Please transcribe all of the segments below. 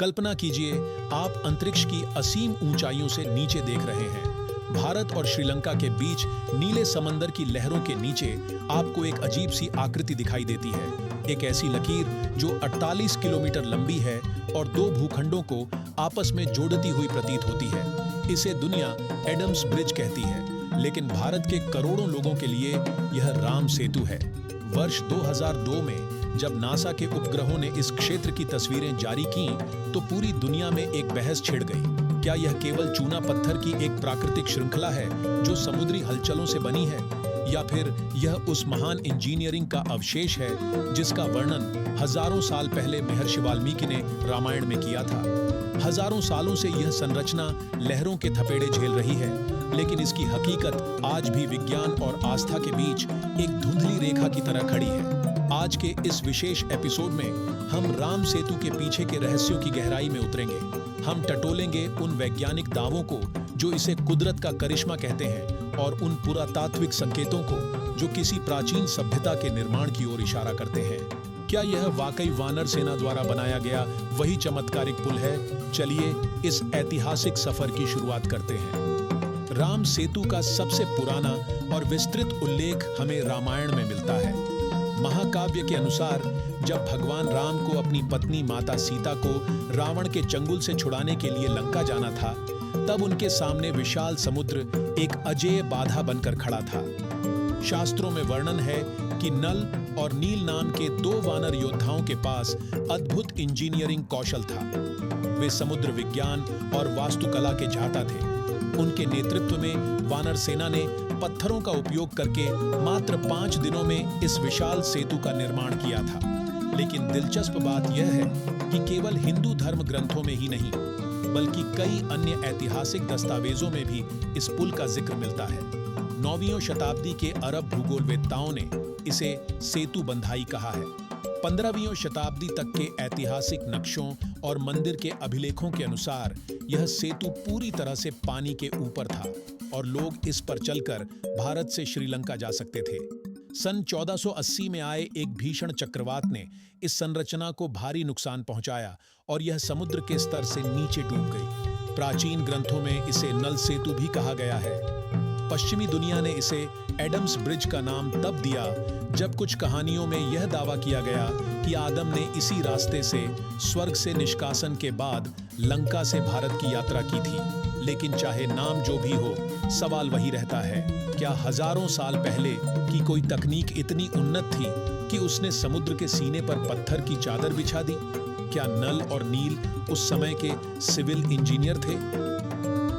कल्पना कीजिए, आप अंतरिक्ष की असीम ऊंचाइयों से नीचे देख रहे हैं। भारत और श्रीलंका के बीच नीले समंदर की लहरों के नीचे आपको एक अजीब सी आकृति दिखाई देती है। एक ऐसी लकीर जो 48 किलोमीटर लंबी है और दो भूखंडों को आपस में जोड़ती हुई प्रतीत होती है। इसे दुनिया एडम्स ब्रिज कहती है, लेकिन भारत के करोड़ों लोगों के लिए यह राम सेतु है। वर्ष 2002 में जब नासा के उपग्रहों ने इस क्षेत्र की तस्वीरें जारी की तो पूरी दुनिया में एक बहस छिड़ गई। क्या यह केवल चूना पत्थर की एक प्राकृतिक श्रृंखला है जो समुद्री हलचलों से बनी है, या फिर यह उस महान इंजीनियरिंग का अवशेष है जिसका वर्णन हजारों साल पहले महर्षि वाल्मीकि ने रामायण में किया था। हजारों सालों से यह संरचना लहरों के थपेड़े झेल रही है, लेकिन इसकी हकीकत आज भी विज्ञान और आस्था के बीच एक धुंधली रेखा की तरह खड़ी है। आज के इस विशेष एपिसोड में हम राम सेतु के पीछे के रहस्यों की गहराई में उतरेंगे। हम टटोलेंगे उन वैज्ञानिक दावों को जो इसे कुदरत का करिश्मा कहते हैं, और उन पुरातात्विक संकेतों को जो किसी प्राचीन सभ्यता के निर्माण की ओर इशारा करते हैं। क्या यह वाकई वानर सेना द्वारा बनाया गया वही चमत्कारिक पुल है? चलिए इस ऐतिहासिक सफर की शुरुआत करते हैं। राम सेतु का सबसे पुराना और विस्तृत उल्लेख हमें रामायण में मिलता है। महाकाव्य के अनुसार जब भगवान राम को अपनी पत्नी माता सीता को रावण के चंगुल से छुड़ाने के लिए लंका जाना था, तब उनके सामने विशाल समुद्र एक अजेय बाधा बनकर खड़ा था। शास्त्रों में वर्णन है कि नल और नील नाम के दो वानर योद्धाओं के पास अद्भुत इंजीनियरिंग कौशल था। वे समुद्र विज्ञान और वास्तुकला के झाता थे। उनके नेतृत्व में वानर सेना ने पत्थरों का उपयोग करके मात्र 5 दिनों में इस विशाल सेतु का निर्माण किया था। लेकिन दिलचस्प बात यह है कि केवल हिंदू धर्म ग्रंथों में ही नहीं, बल्कि कई अन्य ऐतिहासिक दस्तावेजों में भी इस पुल का जिक्र मिलता है। 9वीं शताब्दी के अरब भूगोलवेत्ताओं ने इसे सेतु बंधाई कहा है। 15वीं शताब्दी तक के ऐतिहासिक नक्शों और मंदिर के अभिलेखों के अनुसार यह सेतु पूरी तरह से पानी के ऊपर था और लोग इस पर चलकर भारत से श्रीलंका जा सकते थे। सन 1480 में आए एक भीषण चक्रवात ने इस संरचना को भारी नुकसान पहुंचाया और यह समुद्र के स्तर से नीचे डूब गई। प्राचीन ग्रंथों में इसे नल सेतु भी कहा गया है। पश्चिमी दुनिया ने इसे एडम्स ब्रिज का नाम तब दिया जब कुछ कहानियों में यह दावा किया गया कि आदम ने इसी रास्ते से स्वर्ग से निष्कासन के बाद लंका से भारत की यात्रा की थी। लेकिन चाहे नाम जो भी हो, सवाल वही रहता है, क्या हजारों साल पहले की कोई तकनीक इतनी उन्नत थी कि उसने समुद्र के सीने पर पत्थर की चादर बिछा दी? क्या नल और नील उस समय के सिविल इंजीनियर थे?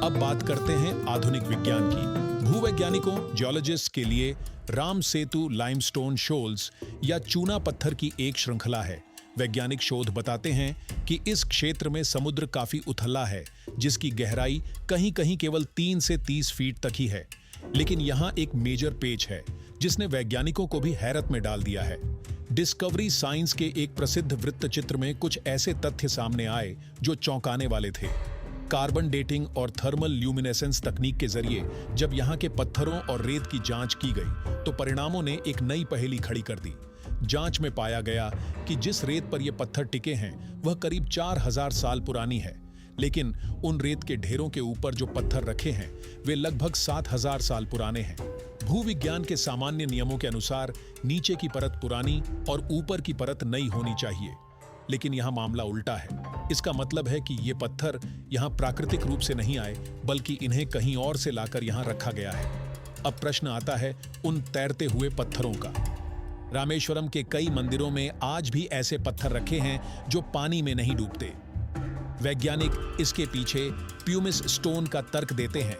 अब बात करते हैं आधुनिक विज्ञान की। भूवैज्ञानिकों, जियोलॉजिस्ट के लिए राम सेतु लाइमस्टोन शोल्स या चूना पत्थर की एक श्रृंखला है। वैज्ञानिक शोध बताते हैं कि इस क्षेत्र में समुद्र काफी उथला है, जिसकी गहराई कहीं-कहीं केवल 3 से 30 फीट तक ही है। लेकिन यहाँ एक मेजर पेच है जिसने वैज्ञानिकों को भी हैरत में डाल दिया है। डिस्कवरी साइंस के एक प्रसिद्ध वृत्तचित्र में कुछ ऐसे तथ्य सामने आए जो चौंकाने वाले थे। कार्बन डेटिंग और थर्मल ल्यूमिनेसेंस तकनीक के जरिए जब यहाँ के पत्थरों और रेत की जांच की गई तो परिणामों ने एक नई पहेली खड़ी कर दी। जांच में पाया गया कि जिस रेत पर ये पत्थर टिके हैं वह करीब 4000 साल पुरानी है, लेकिन उन रेत के ढेरों के ऊपर जो पत्थर रखे हैं वे लगभग 7000 साल पुराने हैं। भूविज्ञान के सामान्य नियमों के अनुसार नीचे की परत पुरानी और ऊपर की परत नई होनी चाहिए, लेकिन यहाँ मामला उल्टा है। इसका मतलब है कि ये पत्थर यहाँ प्राकृतिक रूप से नहीं आए, बल्कि इन्हें कहीं और से लाकर यहाँ रखा गया है। अब प्रश्न आता है उन तैरते हुए पत्थरों का। रामेश्वरम के कई मंदिरों में आज भी ऐसे पत्थर रखे हैं जो पानी में नहीं डूबते। वैज्ञानिक इसके पीछे प्यूमिस स्टोन का तर्क देते हैं।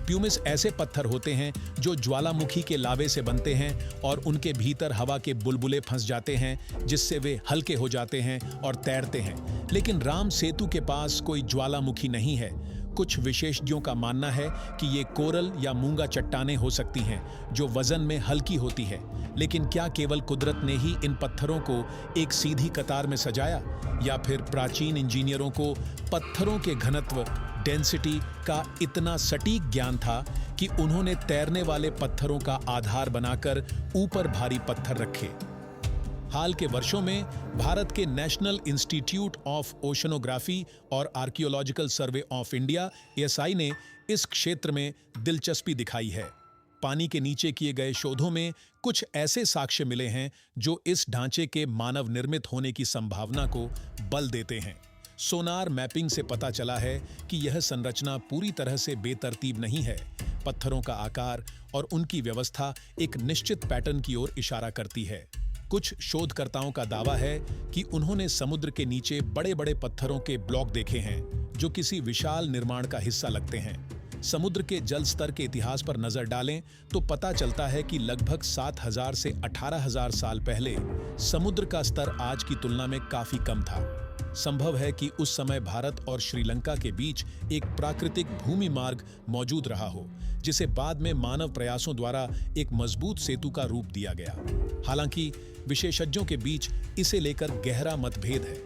प्यूमिस ऐसे पत्थर होते हैं जो ज्वालामुखी के लावे से बनते हैं और उनके भीतर हवा के बुलबुले फंस जाते हैं, जिससे वे हल्के हो जाते हैं और तैरते हैं। लेकिन राम सेतु के पास कोई ज्वालामुखी नहीं है। कुछ विशेषज्ञों का मानना है कि ये कोरल या मूंगा चट्टानें हो सकती हैं जो वजन में हल्की होती है। लेकिन क्या केवल कुदरत ने ही इन पत्थरों को एक सीधी कतार में सजाया, या फिर प्राचीन इंजीनियरों को पत्थरों के घनत्व डेंसिटी का इतना सटीक ज्ञान था कि उन्होंने तैरने वाले पत्थरों का आधार बनाकर ऊपर भारी पत्थर रखे? हाल के वर्षों में भारत के नेशनल इंस्टीट्यूट ऑफ ओशनोग्राफी और archaeological survey of India (ASI) ने इस क्षेत्र में दिलचस्पी दिखाई है। पानी के नीचे किए गए शोधों में कुछ ऐसे साक्ष्य मिले हैं जो इस ढांचे के मानव निर्मित होने की संभावना को बल देते हैं। सोनार मैपिंग से पता चला है कि यह संरचना पूरी तरह से बेतरतीब नहीं है। पत्थरों का आकार और उनकी व्यवस्था एक निश्चित पैटर्न की ओर इशारा करती है। कुछ शोधकर्ताओं का दावा है कि उन्होंने समुद्र के नीचे बड़े-बड़े पत्थरों के ब्लॉक देखे हैं जो किसी विशाल निर्माण का हिस्सा लगते हैं। समुद्र के जल स्तर के इतिहास पर नजर डालें तो पता चलता है कि लगभग 7,000 से 18,000 साल पहले समुद्र का स्तर आज की तुलना में काफी कम था। संभव है कि उस समय भारत और श्रीलंका के बीच एक प्राकृतिक भूमि मार्ग मौजूद रहा हो, जिसे बाद में मानव प्रयासों द्वारा एक मजबूत सेतु का रूप दिया गया। हालांकि विशेषज्ञों के बीच इसे लेकर गहरा मतभेद है।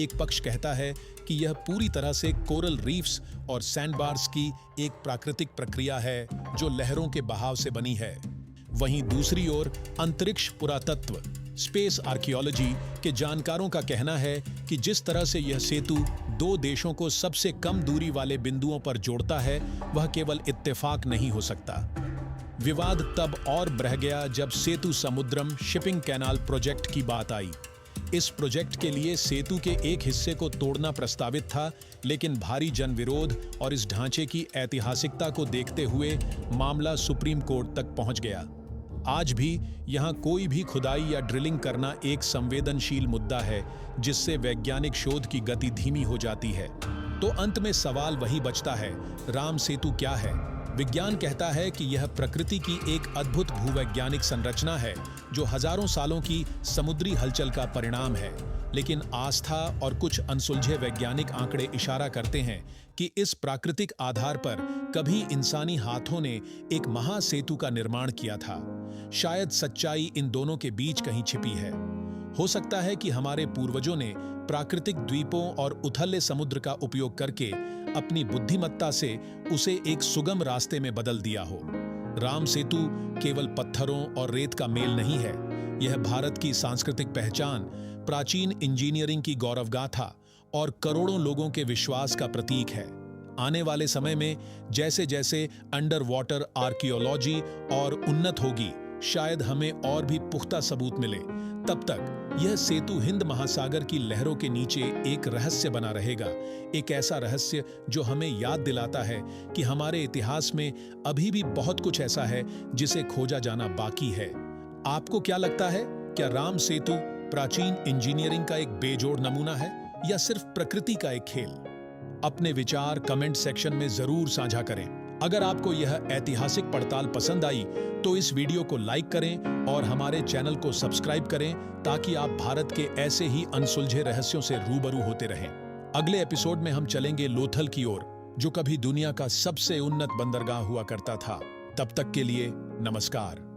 एक पक्ष कहता है कि यह पूरी तरह से कोरल रीफ्स और सैंडबार्स की एक प्राकृतिक प्रक्रिया है जो लहरों के बहाव से बनी है। वहीं दूसरी ओर अंतरिक्ष पुरातत्व स्पेस आर्कियोलॉजी के जानकारों का कहना है कि जिस तरह से यह सेतु दो देशों को सबसे कम दूरी वाले बिंदुओं पर जोड़ता है, वह केवल इत्तेफाक नहीं हो सकता। विवाद तब और बढ़ गया जब सेतु समुद्रम शिपिंग कैनाल प्रोजेक्ट की बात आई। इस प्रोजेक्ट के लिए सेतु के एक हिस्से को तोड़ना प्रस्तावित था, लेकिन भारी जन विरोध और इस ढांचे की ऐतिहासिकता को देखते हुए मामला सुप्रीम कोर्ट तक पहुंच गया। आज भी यहां कोई भी खुदाई या ड्रिलिंग करना एक संवेदनशील मुद्दा है, जिससे वैज्ञानिक शोध की गति धीमी हो जाती है। तो अंत में सवाल वही बचता है, राम सेतु क्या है? विज्ञान कहता है कि यह प्रकृति की एक अद्भुत भूवैज्ञानिक संरचना है जो हजारों सालों की समुद्री हलचल का परिणाम है। लेकिन आस्था और कुछ अनसुलझे वैज्ञानिक आंकड़े इशारा करते हैं कि इस प्राकृतिक आधार पर कभी इंसानी हाथों ने एक महासेतु का निर्माण किया था। शायद सच्चाई इन दोनों के बीच कहीं छिपी है। हो सकता है कि हमारे पूर्वजों ने प्राकृतिक द्वीपों और उथले समुद्र का उपयोग करके अपनी बुद्धिमत्ता से उसे एक सुगम रास्ते में बदल दिया हो। राम सेतु केवल पत्थरों और रेत का मेल नहीं है, यह भारत की सांस्कृतिक पहचान, प्राचीन इंजीनियरिंग की गौरवगाथा और करोड़ों लोगों के विश्वास का प्रतीक है। आने वाले समय में जैसे जैसे अंडर वाटर आर्कियोलॉजी और उन्नत होगी, शायद हमें और भी पुख्ता सबूत मिले। तब तक यह सेतु हिंद महासागर की लहरों के नीचे एक रहस्य बना रहेगा, एक ऐसा रहस्य जो हमें याद दिलाता है कि हमारे इतिहास में अभी भी बहुत कुछ ऐसा है जिसे खोजा जाना बाकी है। आपको क्या लगता है, क्या राम सेतु प्राचीन इंजीनियरिंग का एक बेजोड़ नमूना है या सिर्फ प्रकृति का एक खेल? अपने विचार कमेंट सेक्शन में जरूर साझा करें। अगर आपको यह ऐतिहासिक पड़ताल पसंद आई तो इस वीडियो को लाइक करें और हमारे चैनल को सब्सक्राइब करें ताकि आप भारत के ऐसे ही अनसुलझे रहस्यों से रूबरू होते रहें। अगले एपिसोड में हम चलेंगे लोथल की ओर, जो कभी दुनिया का सबसे उन्नत बंदरगाह हुआ करता था। तब तक के लिए नमस्कार।